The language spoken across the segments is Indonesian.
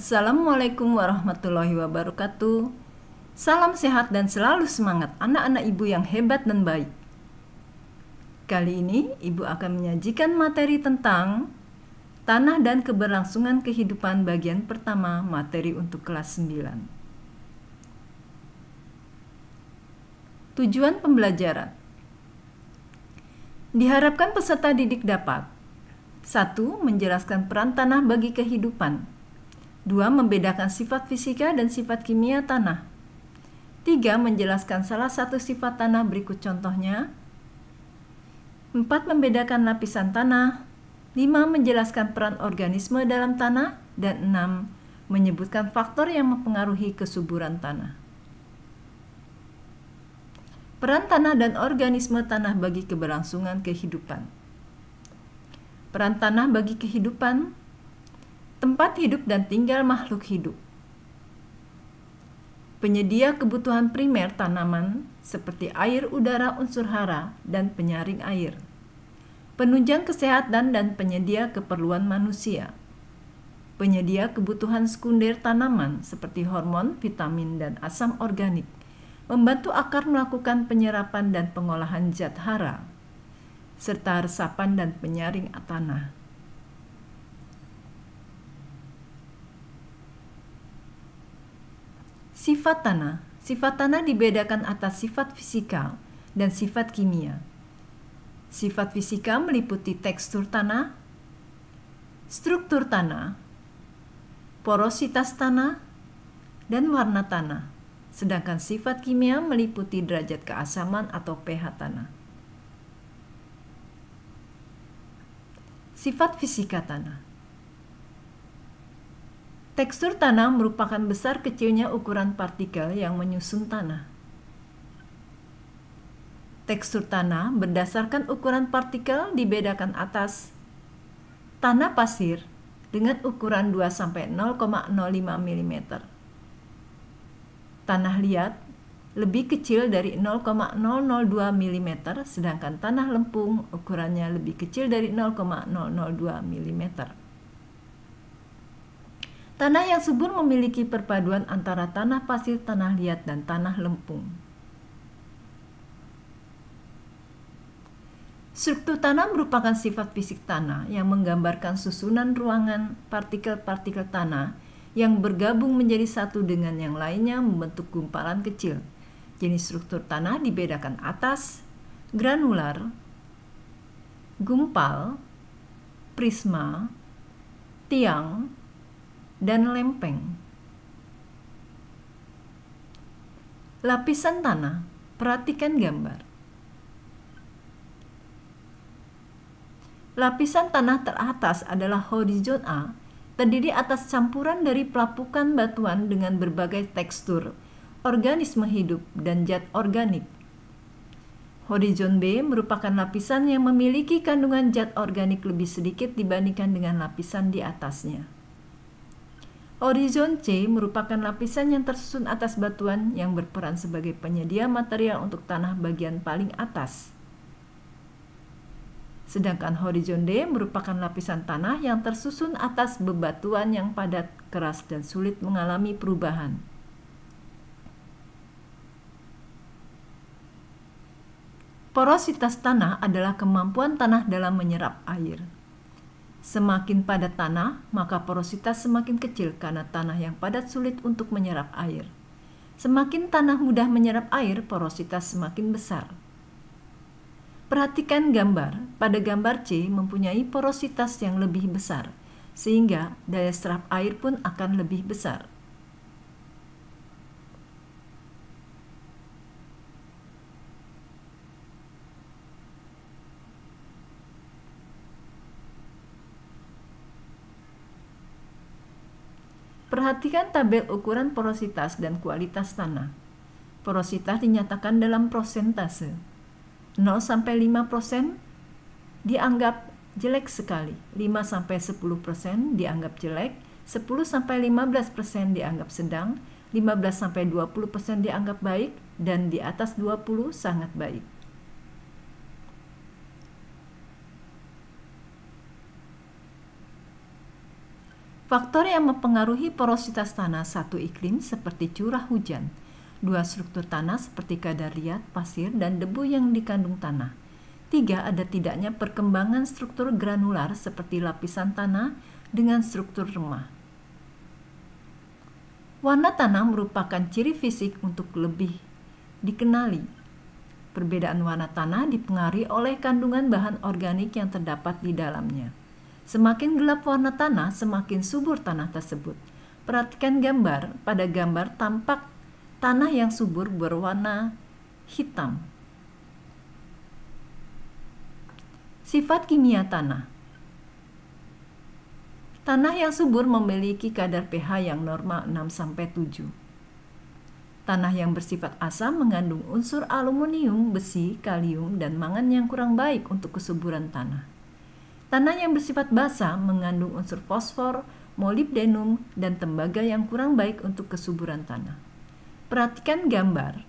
Assalamualaikum warahmatullahi wabarakatuh. Salam sehat dan selalu semangat anak-anak ibu yang hebat dan baik. Kali ini ibu akan menyajikan materi tentang tanah dan keberlangsungan kehidupan bagian pertama, materi untuk kelas 9. Tujuan pembelajaran. Diharapkan peserta didik dapat 1. Menjelaskan peran tanah bagi kehidupan. 2. Membedakan sifat fisika dan sifat kimia tanah. 3. Menjelaskan salah satu sifat tanah berikut contohnya. 4. Membedakan lapisan tanah. 5. Menjelaskan peran organisme dalam tanah. Dan 6. Menyebutkan faktor yang mempengaruhi kesuburan tanah. Peran tanah dan organisme tanah bagi keberlangsungan kehidupan. Peran tanah bagi kehidupan: tempat hidup dan tinggal makhluk hidup. Penyedia kebutuhan primer tanaman seperti air, udara, unsur hara, dan penyaring air. Penunjang kesehatan dan penyedia keperluan manusia. Penyedia kebutuhan sekunder tanaman seperti hormon, vitamin, dan asam organik. Membantu akar melakukan penyerapan dan pengolahan zat hara, serta resapan dan penyaring tanah. Sifat tanah. Sifat tanah dibedakan atas sifat fisika dan sifat kimia. Sifat fisika meliputi tekstur tanah, struktur tanah, porositas tanah, dan warna tanah. Sedangkan sifat kimia meliputi derajat keasaman atau pH tanah. Sifat fisika tanah. Tekstur tanah merupakan besar kecilnya ukuran partikel yang menyusun tanah. Tekstur tanah berdasarkan ukuran partikel dibedakan atas tanah pasir dengan ukuran 2-0,05 mm. Tanah liat lebih kecil dari 0,002 mm, sedangkan tanah lempung ukurannya lebih kecil dari 0,002 mm. Tanah yang subur memiliki perpaduan antara tanah pasir, tanah liat, dan tanah lempung. Struktur tanah merupakan sifat fisik tanah yang menggambarkan susunan ruangan partikel-partikel tanah yang bergabung menjadi satu dengan yang lainnya membentuk gumpalan kecil. Jenis struktur tanah dibedakan atas granular, gumpal, prisma, tiang, dan lempeng. Lapisan tanah. Perhatikan gambar. Lapisan tanah teratas adalah horizon A, terdiri atas campuran dari pelapukan batuan dengan berbagai tekstur, organisme hidup, dan zat organik. Horizon B merupakan lapisan yang memiliki kandungan zat organik lebih sedikit dibandingkan dengan lapisan di atasnya. Horizon C merupakan lapisan yang tersusun atas batuan yang berperan sebagai penyedia material untuk tanah bagian paling atas. Sedangkan horizon D merupakan lapisan tanah yang tersusun atas bebatuan yang padat, keras, dan sulit mengalami perubahan. Porositas tanah adalah kemampuan tanah dalam menyerap air. Semakin padat tanah, maka porositas semakin kecil karena tanah yang padat sulit untuk menyerap air. Semakin tanah mudah menyerap air, porositas semakin besar. Perhatikan gambar. Pada gambar C mempunyai porositas yang lebih besar, sehingga daya serap air pun akan lebih besar. Perhatikan tabel ukuran porositas dan kualitas tanah. Porositas dinyatakan dalam prosentase. 0-5% dianggap jelek sekali, 5-10% dianggap jelek, 10-15% dianggap sedang, 15-20% dianggap baik, dan di atas 20 sangat baik. Faktor yang mempengaruhi porositas tanah: 1. Iklim seperti curah hujan. 2. Struktur tanah seperti kadar liat, pasir, dan debu yang dikandung tanah. 3. Ada tidaknya perkembangan struktur granular seperti lapisan tanah dengan struktur remah. Warna tanah merupakan ciri fisik untuk lebih dikenali. Perbedaan warna tanah dipengaruhi oleh kandungan bahan organik yang terdapat di dalamnya. Semakin gelap warna tanah, semakin subur tanah tersebut. Perhatikan gambar. Pada gambar tampak tanah yang subur berwarna hitam. Sifat kimia tanah. Tanah yang subur memiliki kadar pH yang normal 6-7. Tanah yang bersifat asam mengandung unsur aluminium, besi, kalium, dan mangan yang kurang baik untuk kesuburan tanah. Tanah yang bersifat basa mengandung unsur fosfor, molibdenum, dan tembaga yang kurang baik untuk kesuburan tanah. Perhatikan gambar.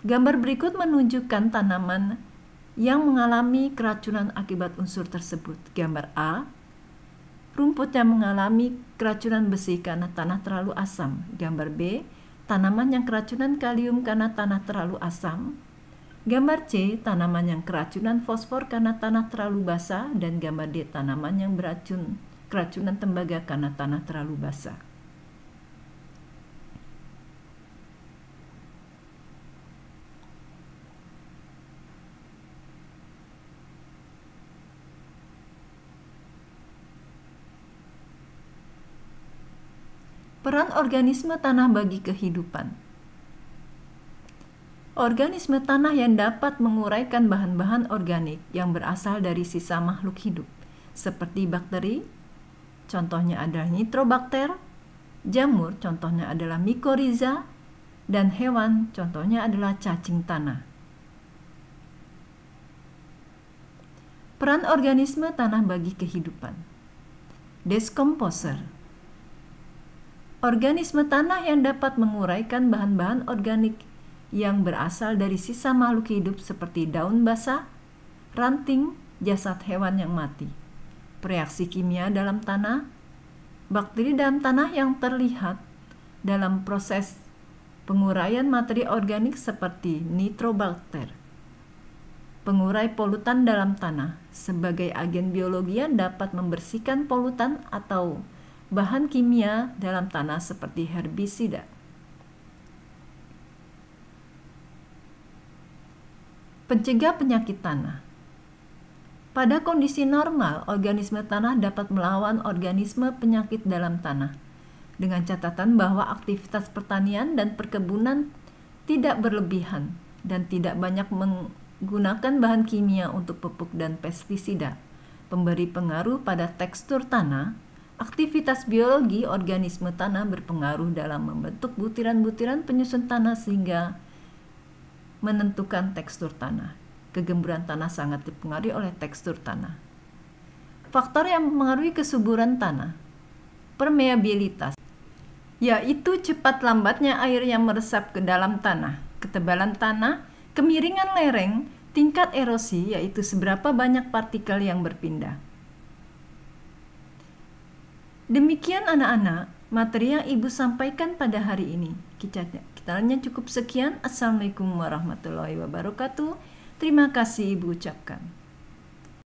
Gambar berikut menunjukkan tanaman yang mengalami keracunan akibat unsur tersebut. Gambar A, rumput yang mengalami keracunan besi karena tanah terlalu asam. Gambar B, tanaman yang keracunan kalium karena tanah terlalu asam. Gambar C, tanaman yang keracunan fosfor karena tanah terlalu basah. Dan gambar D, tanaman yang keracunan tembaga karena tanah terlalu basah. Peran organisme tanah bagi kehidupan. Organisme tanah yang dapat menguraikan bahan-bahan organik yang berasal dari sisa makhluk hidup, seperti bakteri, contohnya adalah nitrobakter, jamur, contohnya adalah mycorrhiza, dan hewan, contohnya adalah cacing tanah. Peran organisme tanah bagi kehidupan. Deskomposer. Organisme tanah yang dapat menguraikan bahan-bahan organik yang berasal dari sisa makhluk hidup seperti daun basah, ranting, jasad hewan yang mati. Reaksi kimia dalam tanah. Bakteri dalam tanah yang terlihat dalam proses penguraian materi organik seperti nitrobakter. Pengurai polutan dalam tanah. Sebagai agen biologi yang dapat membersihkan polutan atau bahan kimia dalam tanah seperti herbisida. Pencegah penyakit tanah. Pada kondisi normal, organisme tanah dapat melawan organisme penyakit dalam tanah, dengan catatan bahwa aktivitas pertanian dan perkebunan tidak berlebihan dan tidak banyak menggunakan bahan kimia untuk pupuk dan pestisida. Pemberi pengaruh pada tekstur tanah. Aktivitas biologi organisme tanah berpengaruh dalam membentuk butiran-butiran penyusun tanah sehingga menentukan tekstur tanah. Kegemburan tanah sangat dipengaruhi oleh tekstur tanah. Faktor yang mempengaruhi kesuburan tanah. Permeabilitas, yaitu cepat lambatnya air yang meresap ke dalam tanah, ketebalan tanah, kemiringan lereng, tingkat erosi, yaitu seberapa banyak partikel yang berpindah. Demikian anak-anak, materi yang Ibu sampaikan pada hari ini. Kiranya cukup sekian. Assalamualaikum warahmatullahi wabarakatuh. Terima kasih Ibu ucapkan.